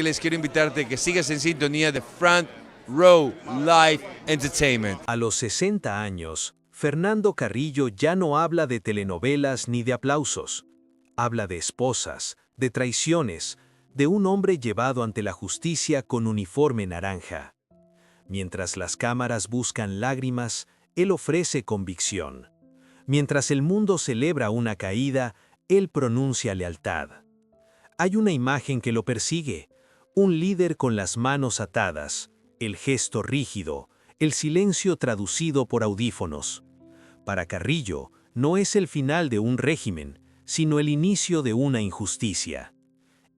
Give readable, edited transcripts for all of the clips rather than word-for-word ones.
Les quiero invitarte a que sigas en sintonía de Front Row Live Entertainment. A los 60 años, Fernando Carrillo ya no habla de telenovelas ni de aplausos. Habla de esposas, de traiciones, de un hombre llevado ante la justicia con uniforme naranja. Mientras las cámaras buscan lágrimas, él ofrece convicción. Mientras el mundo celebra una caída, él pronuncia lealtad. Hay una imagen que lo persigue. Un líder con las manos atadas, el gesto rígido, el silencio traducido por audífonos. Para Carrillo, no es el final de un régimen, sino el inicio de una injusticia.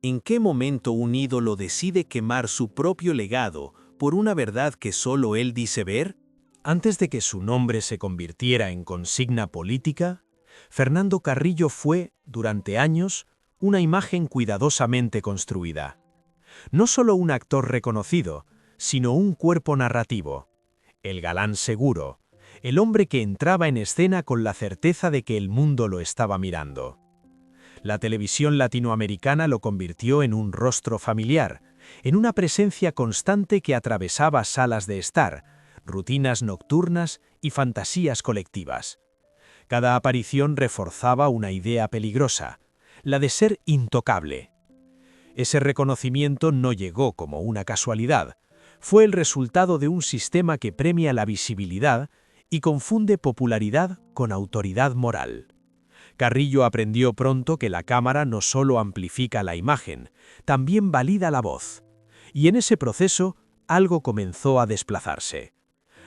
¿En qué momento un ídolo decide quemar su propio legado por una verdad que solo él dice ver? Antes de que su nombre se convirtiera en consigna política, Fernando Carrillo fue, durante años, una imagen cuidadosamente construida. No solo un actor reconocido, sino un cuerpo narrativo. El galán seguro, el hombre que entraba en escena con la certeza de que el mundo lo estaba mirando. La televisión latinoamericana lo convirtió en un rostro familiar, en una presencia constante que atravesaba salas de estar, rutinas nocturnas y fantasías colectivas. Cada aparición reforzaba una idea peligrosa, la de ser intocable. Ese reconocimiento no llegó como una casualidad, fue el resultado de un sistema que premia la visibilidad y confunde popularidad con autoridad moral. Carrillo aprendió pronto que la cámara no solo amplifica la imagen, también valida la voz. Y en ese proceso, algo comenzó a desplazarse.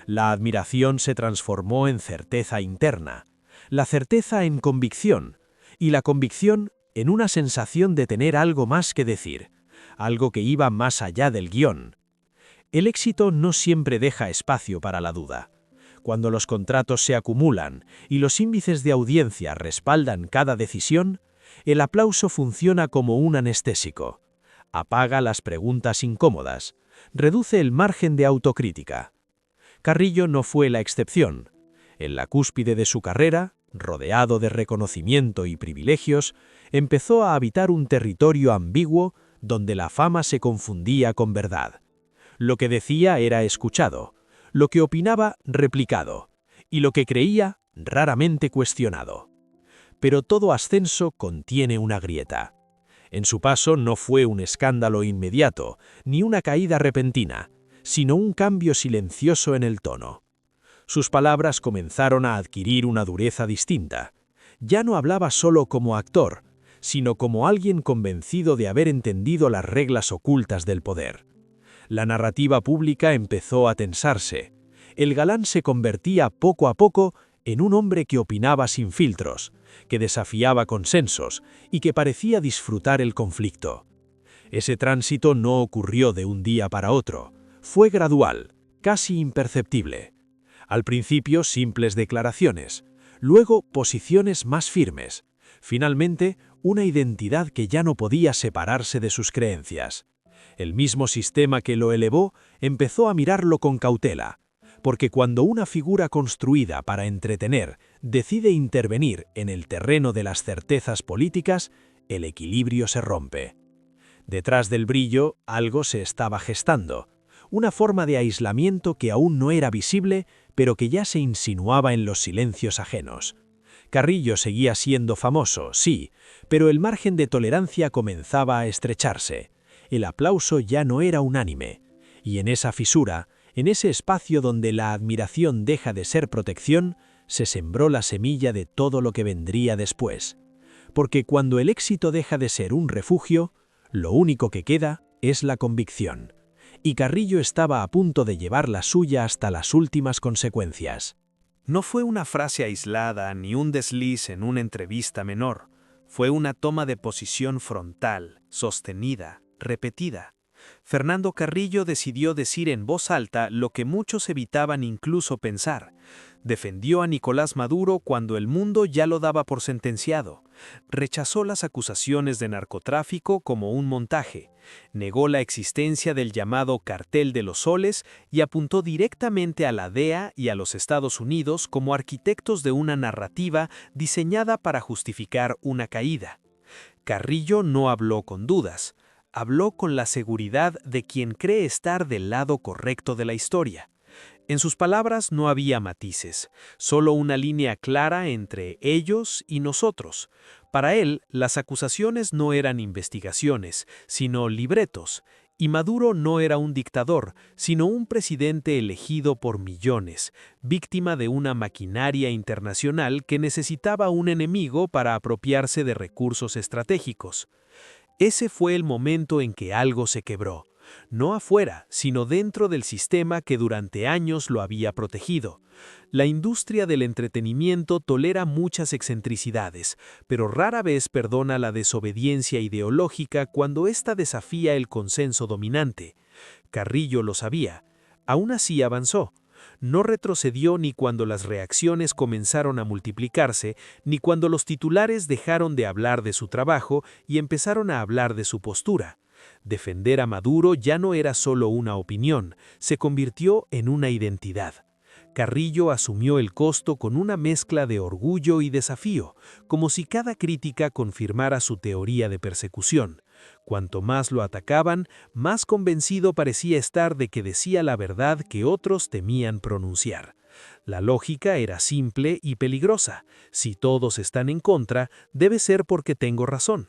La admiración se transformó en certeza interna, la certeza en convicción, y la convicción en una sensación de tener algo más que decir, algo que iba más allá del guión. El éxito no siempre deja espacio para la duda. Cuando los contratos se acumulan y los índices de audiencia respaldan cada decisión, el aplauso funciona como un anestésico. Apaga las preguntas incómodas, reduce el margen de autocrítica. Carrillo no fue la excepción. En la cúspide de su carrera, rodeado de reconocimiento y privilegios, empezó a habitar un territorio ambiguo donde la fama se confundía con verdad. Lo que decía era escuchado, lo que opinaba replicado, y lo que creía raramente cuestionado. Pero todo ascenso contiene una grieta. En su paso no fue un escándalo inmediato, ni una caída repentina, sino un cambio silencioso en el tono. Sus palabras comenzaron a adquirir una dureza distinta. Ya no hablaba solo como actor, sino como alguien convencido de haber entendido las reglas ocultas del poder. La narrativa pública empezó a tensarse. El galán se convertía poco a poco en un hombre que opinaba sin filtros, que desafiaba consensos y que parecía disfrutar el conflicto. Ese tránsito no ocurrió de un día para otro, fue gradual, casi imperceptible. Al principio simples declaraciones, luego posiciones más firmes, finalmente una identidad que ya no podía separarse de sus creencias. El mismo sistema que lo elevó empezó a mirarlo con cautela, porque cuando una figura construida para entretener decide intervenir en el terreno de las certezas políticas, el equilibrio se rompe. Detrás del brillo algo se estaba gestando, una forma de aislamiento que aún no era visible, pero que ya se insinuaba en los silencios ajenos. Carrillo seguía siendo famoso, sí, pero el margen de tolerancia comenzaba a estrecharse. El aplauso ya no era unánime. Y en esa fisura, en ese espacio donde la admiración deja de ser protección, se sembró la semilla de todo lo que vendría después. Porque cuando el éxito deja de ser un refugio, lo único que queda es la convicción. Y Carrillo estaba a punto de llevar la suya hasta las últimas consecuencias. No fue una frase aislada ni un desliz en una entrevista menor. Fue una toma de posición frontal, sostenida, repetida. Fernando Carrillo decidió decir en voz alta lo que muchos evitaban incluso pensar. Defendió a Nicolás Maduro cuando el mundo ya lo daba por sentenciado. Rechazó las acusaciones de narcotráfico como un montaje. Negó la existencia del llamado Cartel de los Soles y apuntó directamente a la DEA y a los Estados Unidos como arquitectos de una narrativa diseñada para justificar una caída. Carrillo no habló con dudas. habló con la seguridad de quien cree estar del lado correcto de la historia. En sus palabras no había matices, solo una línea clara entre ellos y nosotros. Para él, las acusaciones no eran investigaciones, sino libretos, y Maduro no era un dictador, sino un presidente elegido por millones, víctima de una maquinaria internacional que necesitaba un enemigo para apropiarse de recursos estratégicos. Ese fue el momento en que algo se quebró. No afuera, sino dentro del sistema que durante años lo había protegido. La industria del entretenimiento tolera muchas excentricidades, pero rara vez perdona la desobediencia ideológica cuando ésta desafía el consenso dominante. Carrillo lo sabía. Aún así avanzó. No retrocedió ni cuando las reacciones comenzaron a multiplicarse, ni cuando los titulares dejaron de hablar de su trabajo y empezaron a hablar de su postura. Defender a Maduro ya no era solo una opinión, se convirtió en una identidad. Carrillo asumió el costo con una mezcla de orgullo y desafío, como si cada crítica confirmara su teoría de persecución. Cuanto más lo atacaban, más convencido parecía estar de que decía la verdad que otros temían pronunciar. La lógica era simple y peligrosa. Si todos están en contra, debe ser porque tengo razón.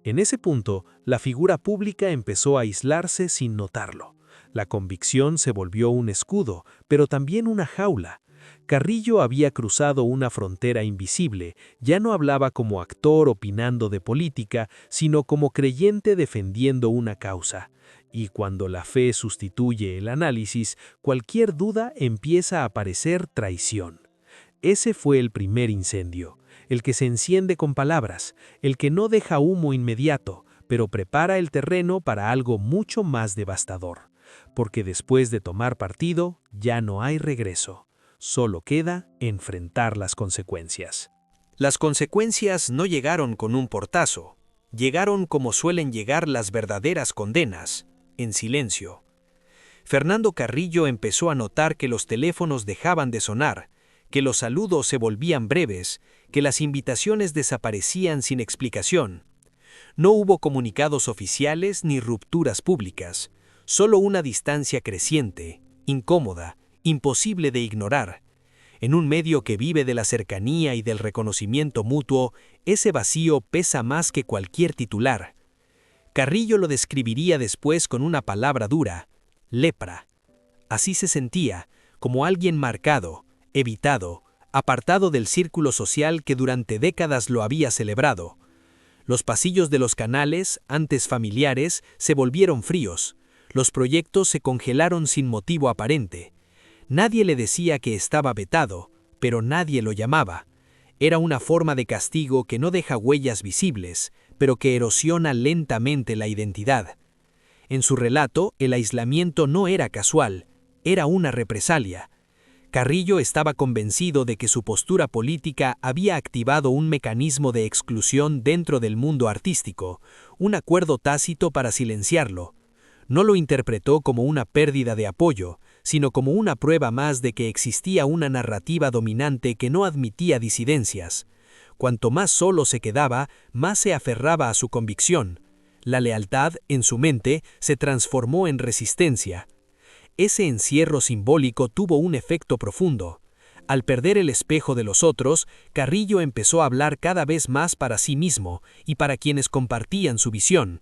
En ese punto, la figura pública empezó a aislarse sin notarlo. La convicción se volvió un escudo, pero también una jaula. Carrillo había cruzado una frontera invisible, ya no hablaba como actor opinando de política, sino como creyente defendiendo una causa. Y cuando la fe sustituye el análisis, cualquier duda empieza a parecer traición. Ese fue el primer incendio, el que se enciende con palabras, el que no deja humo inmediato, pero prepara el terreno para algo mucho más devastador. Porque después de tomar partido, ya no hay regreso. Solo queda enfrentar las consecuencias. Las consecuencias no llegaron con un portazo, llegaron como suelen llegar las verdaderas condenas, en silencio. Fernando Carrillo empezó a notar que los teléfonos dejaban de sonar, que los saludos se volvían breves, que las invitaciones desaparecían sin explicación. No hubo comunicados oficiales ni rupturas públicas, solo una distancia creciente, incómoda, imposible de ignorar. En un medio que vive de la cercanía y del reconocimiento mutuo, ese vacío pesa más que cualquier titular. Carrillo lo describiría después con una palabra dura: lepra. Así se sentía, como alguien marcado, evitado, apartado del círculo social que durante décadas lo había celebrado. Los pasillos de los canales, antes familiares, se volvieron fríos. Los proyectos se congelaron sin motivo aparente. Nadie le decía que estaba vetado, pero nadie lo llamaba. Era una forma de castigo que no deja huellas visibles, pero que erosiona lentamente la identidad. En su relato, el aislamiento no era casual, era una represalia. Carrillo estaba convencido de que su postura política había activado un mecanismo de exclusión dentro del mundo artístico, un acuerdo tácito para silenciarlo. No lo interpretó como una pérdida de apoyo, sino como una prueba más de que existía una narrativa dominante que no admitía disidencias. Cuanto más solo se quedaba, más se aferraba a su convicción. La lealtad, en su mente, se transformó en resistencia. Ese encierro simbólico tuvo un efecto profundo. Al perder el espejo de los otros, Carrillo empezó a hablar cada vez más para sí mismo y para quienes compartían su visión.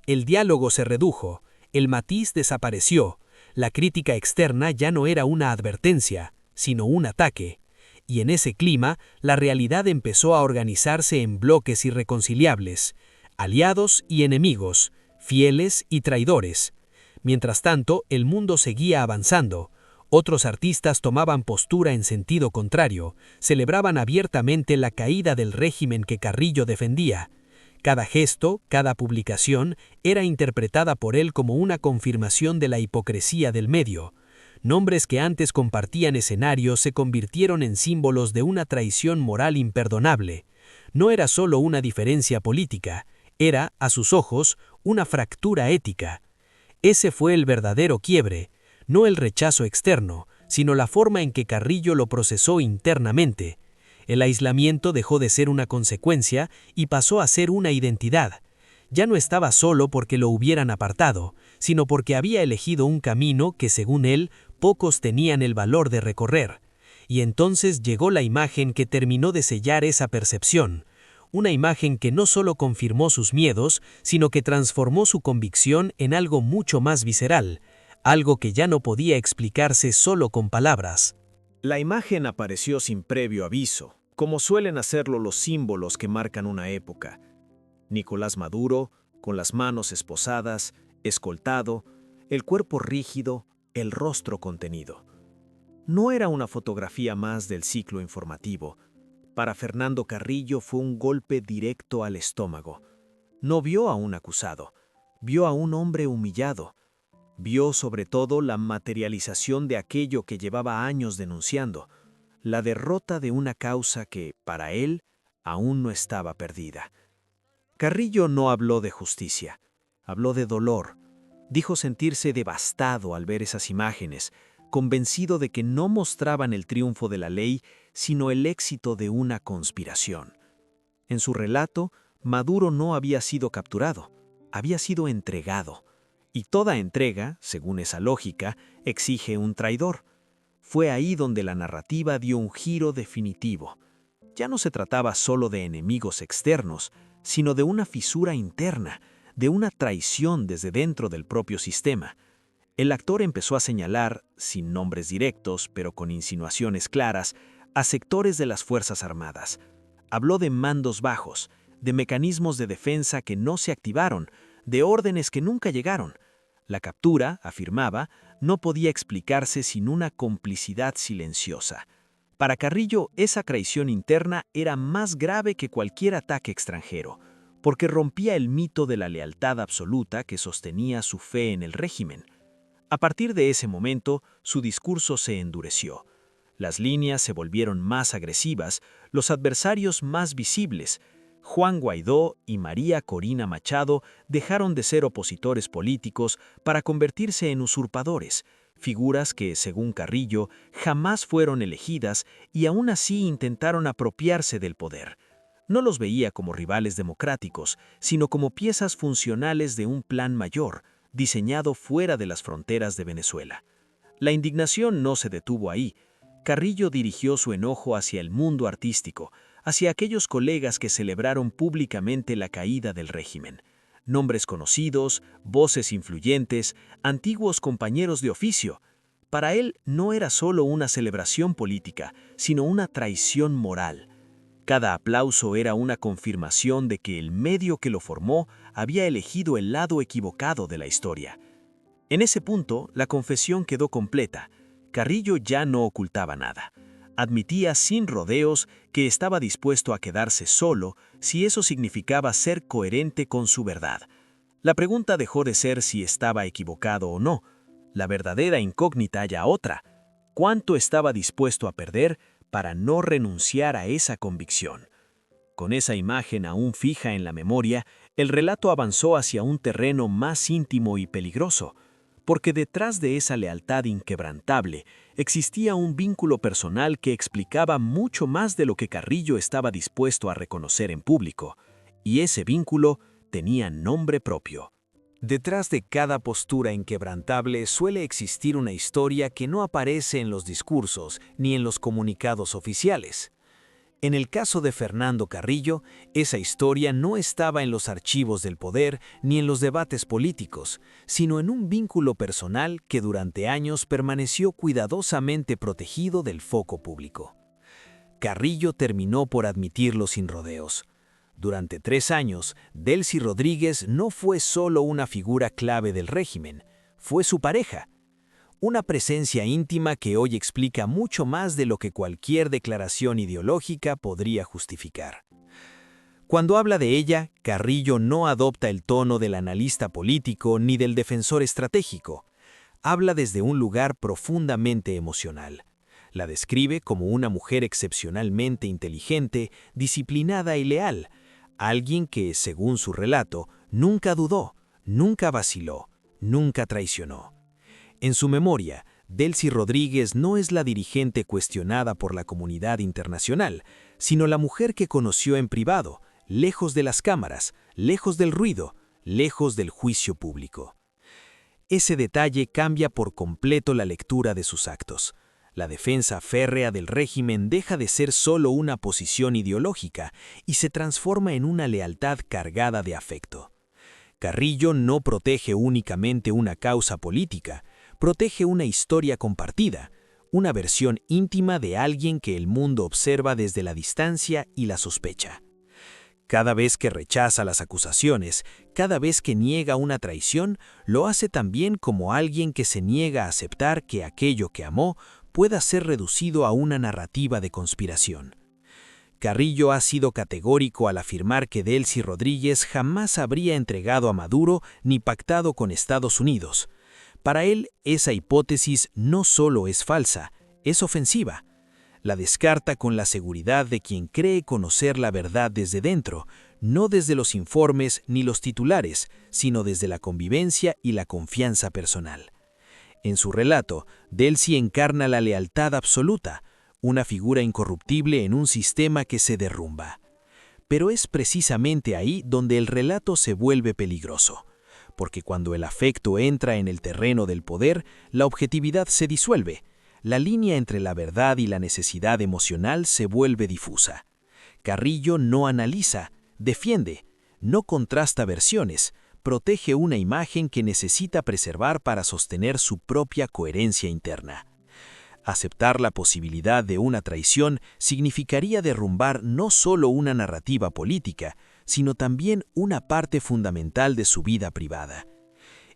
El diálogo se redujo, el matiz desapareció, la crítica externa ya no era una advertencia, sino un ataque. Y en ese clima, la realidad empezó a organizarse en bloques irreconciliables, aliados y enemigos, fieles y traidores. Mientras tanto, el mundo seguía avanzando. Otros artistas tomaban postura en sentido contrario, celebraban abiertamente la caída del régimen que Carrillo defendía. Cada gesto, cada publicación, era interpretada por él como una confirmación de la hipocresía del medio. Nombres que antes compartían escenarios se convirtieron en símbolos de una traición moral imperdonable. No era solo una diferencia política, era, a sus ojos, una fractura ética. Ese fue el verdadero quiebre, no el rechazo externo, sino la forma en que Carrillo lo procesó internamente. El aislamiento dejó de ser una consecuencia y pasó a ser una identidad. Ya no estaba solo porque lo hubieran apartado, sino porque había elegido un camino que, según él, pocos tenían el valor de recorrer. Y entonces llegó la imagen que terminó de sellar esa percepción, una imagen que no solo confirmó sus miedos, sino que transformó su convicción en algo mucho más visceral, algo que ya no podía explicarse solo con palabras. La imagen apareció sin previo aviso, como suelen hacerlo los símbolos que marcan una época. Nicolás Maduro, con las manos esposadas, escoltado, el cuerpo rígido, el rostro contenido. No era una fotografía más del ciclo informativo. Para Fernando Carrillo fue un golpe directo al estómago. No vio a un acusado, vio a un hombre humillado. Vio sobre todo la materialización de aquello que llevaba años denunciando, la derrota de una causa que, para él, aún no estaba perdida. Carrillo no habló de justicia, habló de dolor. Dijo sentirse devastado al ver esas imágenes, convencido de que no mostraban el triunfo de la ley, sino el éxito de una conspiración. En su relato, Maduro no había sido capturado, había sido entregado. Y toda entrega, según esa lógica, exige un traidor. Fue ahí donde la narrativa dio un giro definitivo. Ya no se trataba solo de enemigos externos, sino de una fisura interna, de una traición desde dentro del propio sistema. El actor empezó a señalar, sin nombres directos, pero con insinuaciones claras, a sectores de las Fuerzas Armadas. Habló de mandos bajos, de mecanismos de defensa que no se activaron, de órdenes que nunca llegaron. La captura, afirmaba, no podía explicarse sin una complicidad silenciosa. Para Carrillo, esa traición interna era más grave que cualquier ataque extranjero, porque rompía el mito de la lealtad absoluta que sostenía su fe en el régimen. A partir de ese momento, su discurso se endureció. Las líneas se volvieron más agresivas, los adversarios más visibles. Juan Guaidó y María Corina Machado dejaron de ser opositores políticos para convertirse en usurpadores, figuras que, según Carrillo, jamás fueron elegidas y aún así intentaron apropiarse del poder. No los veía como rivales democráticos, sino como piezas funcionales de un plan mayor, diseñado fuera de las fronteras de Venezuela. La indignación no se detuvo ahí. Carrillo dirigió su enojo hacia el mundo artístico, hacia aquellos colegas que celebraron públicamente la caída del régimen. Nombres conocidos, voces influyentes, antiguos compañeros de oficio. Para él no era solo una celebración política, sino una traición moral. Cada aplauso era una confirmación de que el medio que lo formó había elegido el lado equivocado de la historia. En ese punto, la confesión quedó completa. Carrillo ya no ocultaba nada. Admitía sin rodeos que estaba dispuesto a quedarse solo si eso significaba ser coherente con su verdad. La pregunta dejó de ser si estaba equivocado o no. La verdadera incógnita ya otra. ¿Cuánto estaba dispuesto a perder para no renunciar a esa convicción? Con esa imagen aún fija en la memoria, el relato avanzó hacia un terreno más íntimo y peligroso, porque detrás de esa lealtad inquebrantable existía un vínculo personal que explicaba mucho más de lo que Carrillo estaba dispuesto a reconocer en público, y ese vínculo tenía nombre propio. Detrás de cada postura inquebrantable suele existir una historia que no aparece en los discursos ni en los comunicados oficiales. En el caso de Fernando Carrillo, esa historia no estaba en los archivos del poder ni en los debates políticos, sino en un vínculo personal que durante años permaneció cuidadosamente protegido del foco público. Carrillo terminó por admitirlo sin rodeos. Durante 3 años, Delcy Rodríguez no fue solo una figura clave del régimen, fue su pareja. Una presencia íntima que hoy explica mucho más de lo que cualquier declaración ideológica podría justificar. Cuando habla de ella, Carrillo no adopta el tono del analista político ni del defensor estratégico. Habla desde un lugar profundamente emocional. La describe como una mujer excepcionalmente inteligente, disciplinada y leal, alguien que, según su relato, nunca dudó, nunca vaciló, nunca traicionó. En su memoria, Delcy Rodríguez no es la dirigente cuestionada por la comunidad internacional, sino la mujer que conoció en privado, lejos de las cámaras, lejos del ruido, lejos del juicio público. Ese detalle cambia por completo la lectura de sus actos. La defensa férrea del régimen deja de ser solo una posición ideológica y se transforma en una lealtad cargada de afecto. Carrillo no protege únicamente una causa política, protege una historia compartida, una versión íntima de alguien que el mundo observa desde la distancia y la sospecha. Cada vez que rechaza las acusaciones, cada vez que niega una traición, lo hace también como alguien que se niega a aceptar que aquello que amó pueda ser reducido a una narrativa de conspiración. Carrillo ha sido categórico al afirmar que Delcy Rodríguez jamás habría entregado a Maduro ni pactado con Estados Unidos. Para él, esa hipótesis no solo es falsa, es ofensiva. La descarta con la seguridad de quien cree conocer la verdad desde dentro, no desde los informes ni los titulares, sino desde la convivencia y la confianza personal. En su relato, Delcy encarna la lealtad absoluta, una figura incorruptible en un sistema que se derrumba. Pero es precisamente ahí donde el relato se vuelve peligroso, porque cuando el afecto entra en el terreno del poder, la objetividad se disuelve. La línea entre la verdad y la necesidad emocional se vuelve difusa. Carrillo no analiza, defiende, no contrasta versiones, protege una imagen que necesita preservar para sostener su propia coherencia interna. Aceptar la posibilidad de una traición significaría derrumbar no solo una narrativa política, sino también una parte fundamental de su vida privada.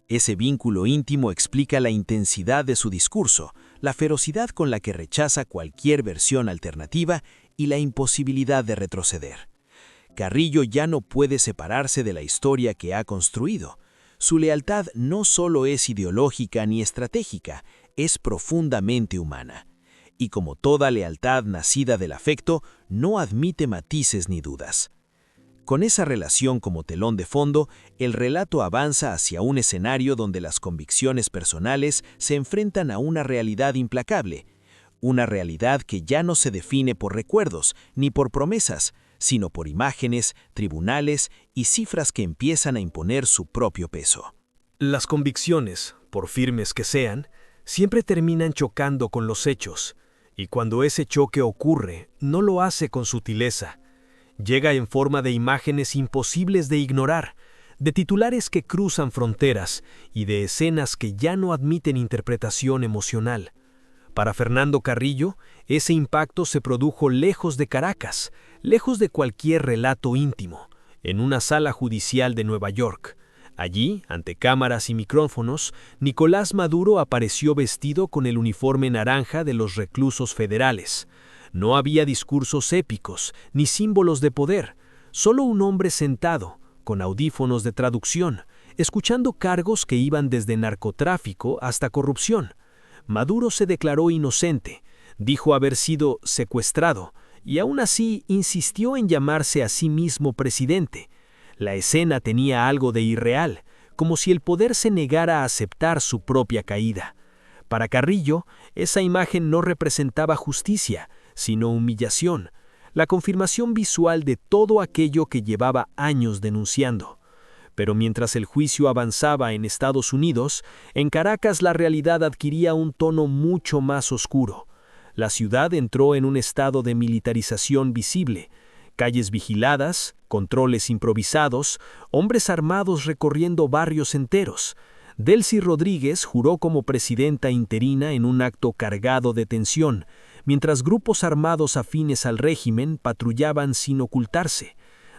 Ese vínculo íntimo explica la intensidad de su discurso, la ferocidad con la que rechaza cualquier versión alternativa y la imposibilidad de retroceder. Carrillo ya no puede separarse de la historia que ha construido. Su lealtad no solo es ideológica ni estratégica, es profundamente humana. Y como toda lealtad nacida del afecto, no admite matices ni dudas. Con esa relación como telón de fondo, el relato avanza hacia un escenario donde las convicciones personales se enfrentan a una realidad implacable, una realidad que ya no se define por recuerdos ni por promesas, sino por imágenes, tribunales y cifras que empiezan a imponer su propio peso. Las convicciones, por firmes que sean, siempre terminan chocando con los hechos, y cuando ese choque ocurre, no lo hace con sutileza. Llega en forma de imágenes imposibles de ignorar, de titulares que cruzan fronteras y de escenas que ya no admiten interpretación emocional. Para Fernando Carrillo, ese impacto se produjo lejos de Caracas, lejos de cualquier relato íntimo, en una sala judicial de Nueva York. Allí, ante cámaras y micrófonos, Nicolás Maduro apareció vestido con el uniforme naranja de los reclusos federales. No había discursos épicos, ni símbolos de poder, solo un hombre sentado, con audífonos de traducción, escuchando cargos que iban desde narcotráfico hasta corrupción. Maduro se declaró inocente, dijo haber sido secuestrado, y aún así insistió en llamarse a sí mismo presidente. La escena tenía algo de irreal, como si el poder se negara a aceptar su propia caída. Para Carrillo, esa imagen no representaba justicia, sino humillación, la confirmación visual de todo aquello que llevaba años denunciando. Pero mientras el juicio avanzaba en Estados Unidos, en Caracas la realidad adquiría un tono mucho más oscuro. La ciudad entró en un estado de militarización visible, calles vigiladas, controles improvisados, hombres armados recorriendo barrios enteros. Delcy Rodríguez juró como presidenta interina en un acto cargado de tensión, mientras grupos armados afines al régimen patrullaban sin ocultarse.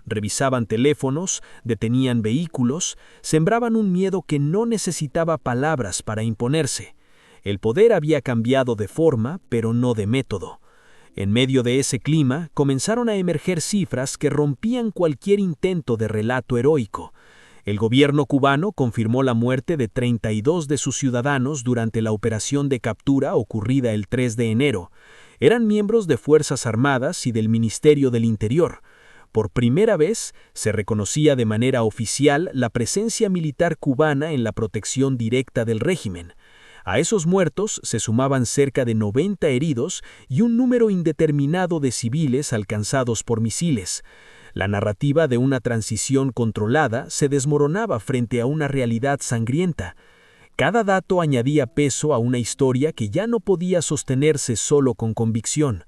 Revisaban teléfonos, detenían vehículos, sembraban un miedo que no necesitaba palabras para imponerse. El poder había cambiado de forma, pero no de método. En medio de ese clima, comenzaron a emerger cifras que rompían cualquier intento de relato heroico. El gobierno cubano confirmó la muerte de 32 de sus ciudadanos durante la operación de captura ocurrida el 3 de enero. Eran miembros de Fuerzas Armadas y del Ministerio del Interior. Por primera vez, se reconocía de manera oficial la presencia militar cubana en la protección directa del régimen. A esos muertos se sumaban cerca de 90 heridos y un número indeterminado de civiles alcanzados por misiles. La narrativa de una transición controlada se desmoronaba frente a una realidad sangrienta. Cada dato añadía peso a una historia que ya no podía sostenerse solo con convicción.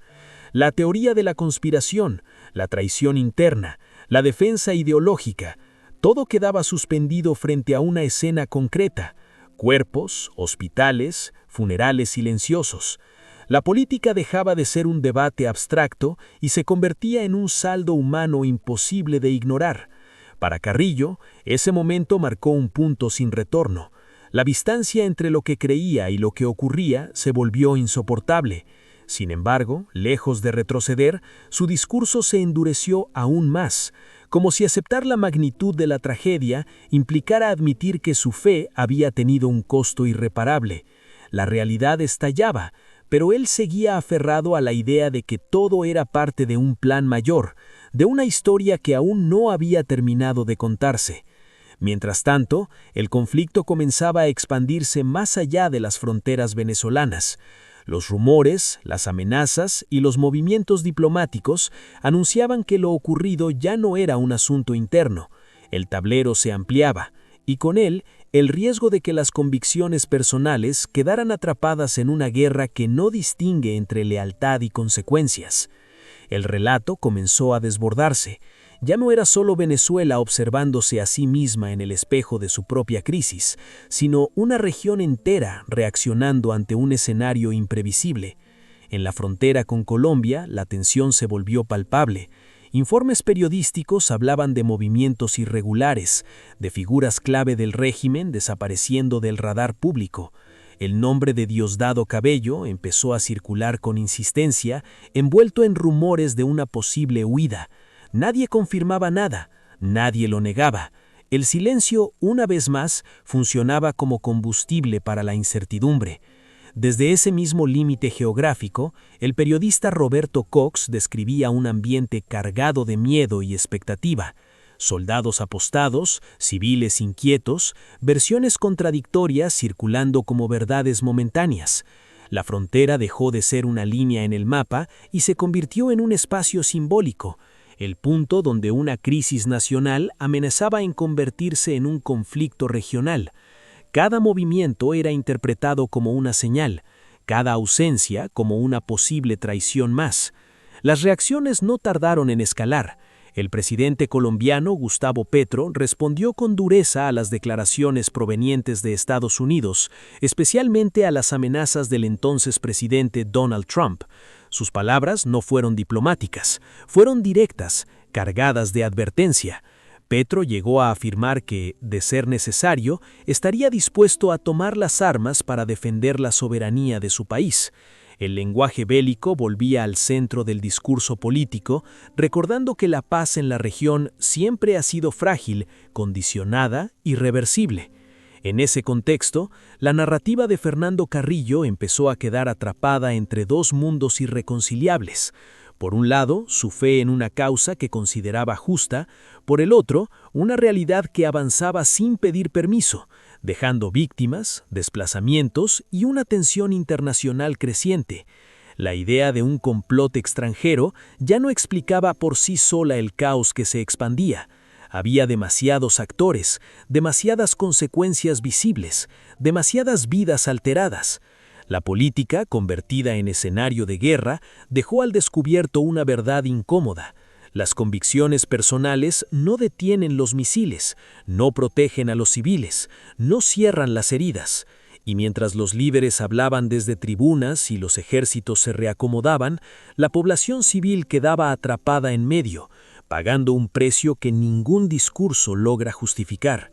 La teoría de la conspiración, la traición interna, la defensa ideológica, todo quedaba suspendido frente a una escena concreta: cuerpos, hospitales, funerales silenciosos. La política dejaba de ser un debate abstracto y se convertía en un saldo humano imposible de ignorar. Para Carrillo, ese momento marcó un punto sin retorno. La distancia entre lo que creía y lo que ocurría se volvió insoportable. Sin embargo, lejos de retroceder, su discurso se endureció aún más, como si aceptar la magnitud de la tragedia implicara admitir que su fe había tenido un costo irreparable. La realidad estallaba, pero él seguía aferrado a la idea de que todo era parte de un plan mayor, de una historia que aún no había terminado de contarse. Mientras tanto, el conflicto comenzaba a expandirse más allá de las fronteras venezolanas. Los rumores, las amenazas y los movimientos diplomáticos anunciaban que lo ocurrido ya no era un asunto interno. El tablero se ampliaba, y con él el riesgo de que las convicciones personales quedaran atrapadas en una guerra que no distingue entre lealtad y consecuencias. El relato comenzó a desbordarse. Ya no era solo Venezuela observándose a sí misma en el espejo de su propia crisis, sino una región entera reaccionando ante un escenario imprevisible. En la frontera con Colombia, la tensión se volvió palpable. Informes periodísticos hablaban de movimientos irregulares, de figuras clave del régimen desapareciendo del radar público. El nombre de Diosdado Cabello empezó a circular con insistencia, envuelto en rumores de una posible huida. Nadie confirmaba nada, nadie lo negaba. El silencio, una vez más, funcionaba como combustible para la incertidumbre. Desde ese mismo límite geográfico, el periodista Roberto Cox describía un ambiente cargado de miedo y expectativa. Soldados apostados, civiles inquietos, versiones contradictorias circulando como verdades momentáneas. La frontera dejó de ser una línea en el mapa y se convirtió en un espacio simbólico, el punto donde una crisis nacional amenazaba en convertirse en un conflicto regional. Cada movimiento era interpretado como una señal, cada ausencia como una posible traición más. Las reacciones no tardaron en escalar. El presidente colombiano Gustavo Petro respondió con dureza a las declaraciones provenientes de Estados Unidos, especialmente a las amenazas del entonces presidente Donald Trump. Sus palabras no fueron diplomáticas, fueron directas, cargadas de advertencia. Petro llegó a afirmar que, de ser necesario, estaría dispuesto a tomar las armas para defender la soberanía de su país. El lenguaje bélico volvía al centro del discurso político, recordando que la paz en la región siempre ha sido frágil, condicionada y irreversible. En ese contexto, la narrativa de Fernando Carrillo empezó a quedar atrapada entre dos mundos irreconciliables. Por un lado, su fe en una causa que consideraba justa, por el otro, una realidad que avanzaba sin pedir permiso, dejando víctimas, desplazamientos y una tensión internacional creciente. La idea de un complot extranjero ya no explicaba por sí sola el caos que se expandía. Había demasiados actores, demasiadas consecuencias visibles, demasiadas vidas alteradas. La política, convertida en escenario de guerra, dejó al descubierto una verdad incómoda. Las convicciones personales no detienen los misiles, no protegen a los civiles, no cierran las heridas. Y mientras los líderes hablaban desde tribunas y los ejércitos se reacomodaban, la población civil quedaba atrapada en medio, pagando un precio que ningún discurso logra justificar.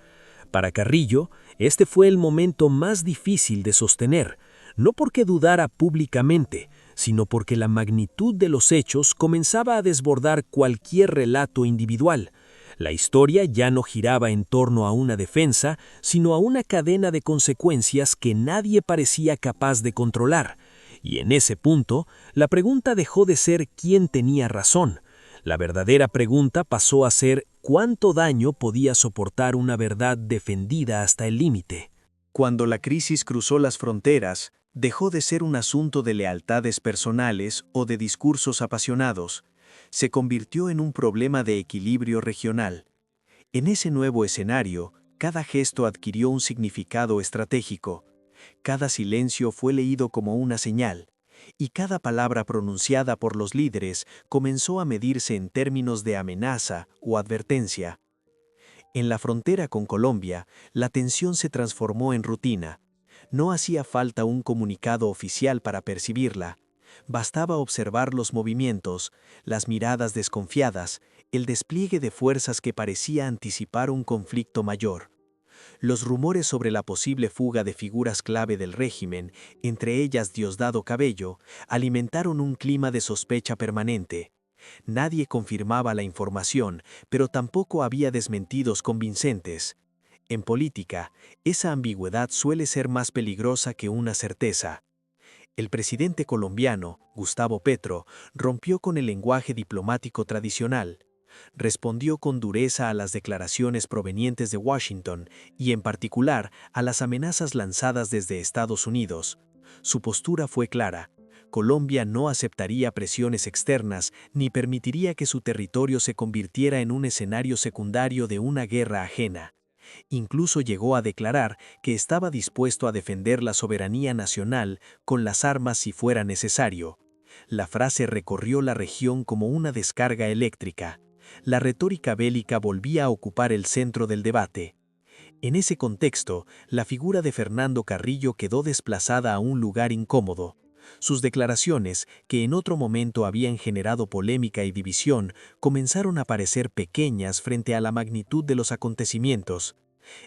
Para Carrillo, este fue el momento más difícil de sostener, no porque dudara públicamente, sino porque la magnitud de los hechos comenzaba a desbordar cualquier relato individual. La historia ya no giraba en torno a una defensa, sino a una cadena de consecuencias que nadie parecía capaz de controlar. Y en ese punto, la pregunta dejó de ser quién tenía razón. La verdadera pregunta pasó a ser cuánto daño podía soportar una verdad defendida hasta el límite. Cuando la crisis cruzó las fronteras, dejó de ser un asunto de lealtades personales o de discursos apasionados. Se convirtió en un problema de equilibrio regional. En ese nuevo escenario, cada gesto adquirió un significado estratégico. Cada silencio fue leído como una señal, y cada palabra pronunciada por los líderes comenzó a medirse en términos de amenaza o advertencia. En la frontera con Colombia, la tensión se transformó en rutina. No hacía falta un comunicado oficial para percibirla. Bastaba observar los movimientos, las miradas desconfiadas, el despliegue de fuerzas que parecía anticipar un conflicto mayor. Los rumores sobre la posible fuga de figuras clave del régimen, entre ellas Diosdado Cabello, alimentaron un clima de sospecha permanente. Nadie confirmaba la información, pero tampoco había desmentidos convincentes. En política, esa ambigüedad suele ser más peligrosa que una certeza. El presidente colombiano, Gustavo Petro, rompió con el lenguaje diplomático tradicional. Respondió con dureza a las declaraciones provenientes de Washington y, en particular, a las amenazas lanzadas desde Estados Unidos. Su postura fue clara. Colombia no aceptaría presiones externas ni permitiría que su territorio se convirtiera en un escenario secundario de una guerra ajena. Incluso llegó a declarar que estaba dispuesto a defender la soberanía nacional con las armas si fuera necesario. La frase recorrió la región como una descarga eléctrica. La retórica bélica volvía a ocupar el centro del debate. En ese contexto, la figura de Fernando Carrillo quedó desplazada a un lugar incómodo. Sus declaraciones, que en otro momento habían generado polémica y división, comenzaron a parecer pequeñas frente a la magnitud de los acontecimientos.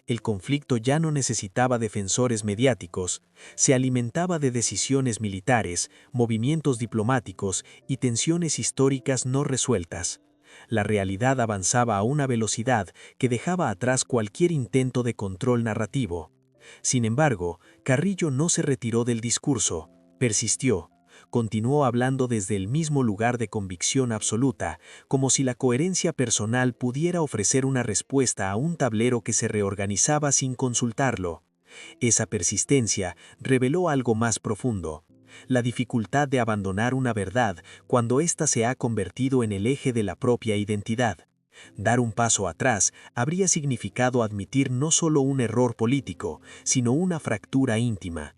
El conflicto ya no necesitaba defensores mediáticos, se alimentaba de decisiones militares, movimientos diplomáticos y tensiones históricas no resueltas. La realidad avanzaba a una velocidad que dejaba atrás cualquier intento de control narrativo. Sin embargo, Carrillo no se retiró del discurso, persistió, continuó hablando desde el mismo lugar de convicción absoluta, como si la coherencia personal pudiera ofrecer una respuesta a un tablero que se reorganizaba sin consultarlo. Esa persistencia reveló algo más profundo: la dificultad de abandonar una verdad cuando ésta se ha convertido en el eje de la propia identidad. Dar un paso atrás habría significado admitir no solo un error político, sino una fractura íntima.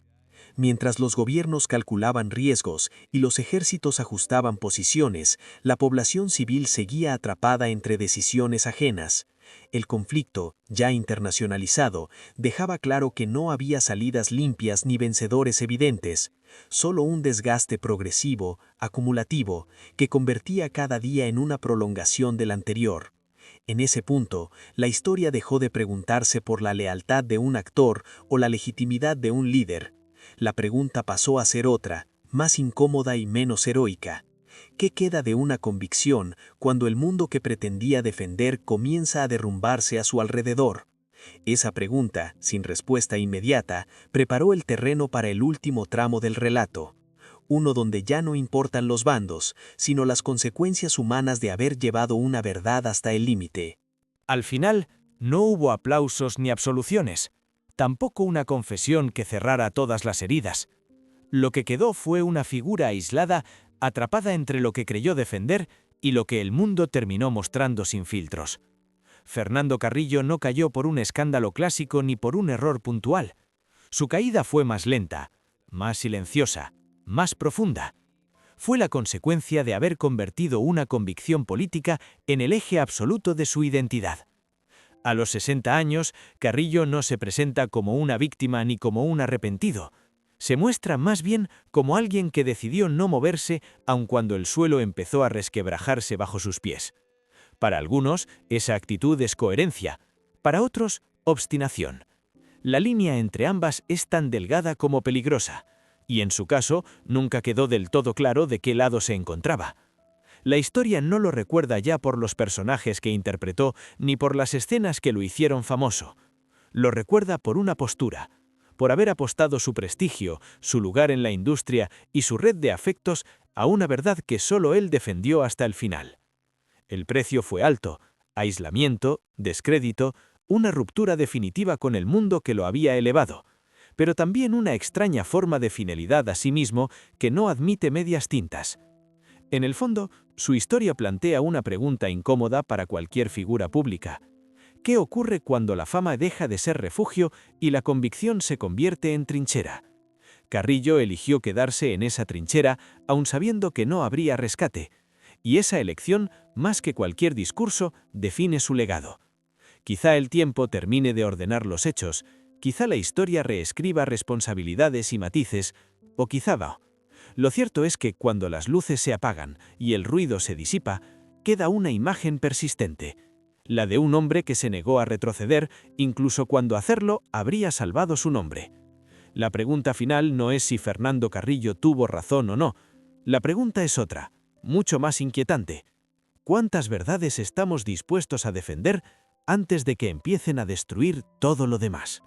Mientras los gobiernos calculaban riesgos y los ejércitos ajustaban posiciones, la población civil seguía atrapada entre decisiones ajenas. El conflicto, ya internacionalizado, dejaba claro que no había salidas limpias ni vencedores evidentes, solo un desgaste progresivo, acumulativo, que convertía cada día en una prolongación del anterior. En ese punto, la historia dejó de preguntarse por la lealtad de un actor o la legitimidad de un líder. La pregunta pasó a ser otra, más incómoda y menos heroica. ¿Qué queda de una convicción cuando el mundo que pretendía defender comienza a derrumbarse a su alrededor? Esa pregunta, sin respuesta inmediata, preparó el terreno para el último tramo del relato. Uno donde ya no importan los bandos, sino las consecuencias humanas de haber llevado una verdad hasta el límite. Al final, no hubo aplausos ni absoluciones, tampoco una confesión que cerrara todas las heridas. Lo que quedó fue una figura aislada, atrapada entre lo que creyó defender y lo que el mundo terminó mostrando sin filtros. Fernando Carrillo no cayó por un escándalo clásico ni por un error puntual. Su caída fue más lenta, más silenciosa, más profunda. Fue la consecuencia de haber convertido una convicción política en el eje absoluto de su identidad. A los 60 años, Carrillo no se presenta como una víctima ni como un arrepentido. Se muestra más bien como alguien que decidió no moverse aun cuando el suelo empezó a resquebrajarse bajo sus pies. Para algunos, esa actitud es coherencia, para otros, obstinación. La línea entre ambas es tan delgada como peligrosa, y en su caso nunca quedó del todo claro de qué lado se encontraba. La historia no lo recuerda ya por los personajes que interpretó ni por las escenas que lo hicieron famoso. Lo recuerda por una postura, por haber apostado su prestigio, su lugar en la industria y su red de afectos a una verdad que solo él defendió hasta el final. El precio fue alto: aislamiento, descrédito, una ruptura definitiva con el mundo que lo había elevado, pero también una extraña forma de fidelidad a sí mismo que no admite medias tintas. En el fondo, Su historia plantea una pregunta incómoda para cualquier figura pública. ¿Qué ocurre cuando la fama deja de ser refugio y la convicción se convierte en trinchera? Carrillo eligió quedarse en esa trinchera aun sabiendo que no habría rescate, y esa elección, más que cualquier discurso, define su legado. Quizá el tiempo termine de ordenar los hechos, quizá la historia reescriba responsabilidades y matices, o quizá no. Lo cierto es que cuando las luces se apagan y el ruido se disipa, queda una imagen persistente, la de un hombre que se negó a retroceder, incluso cuando hacerlo habría salvado su nombre. La pregunta final no es si Fernando Carrillo tuvo razón o no. La pregunta es otra, mucho más inquietante. ¿Cuántas verdades estamos dispuestos a defender antes de que empiecen a destruir todo lo demás?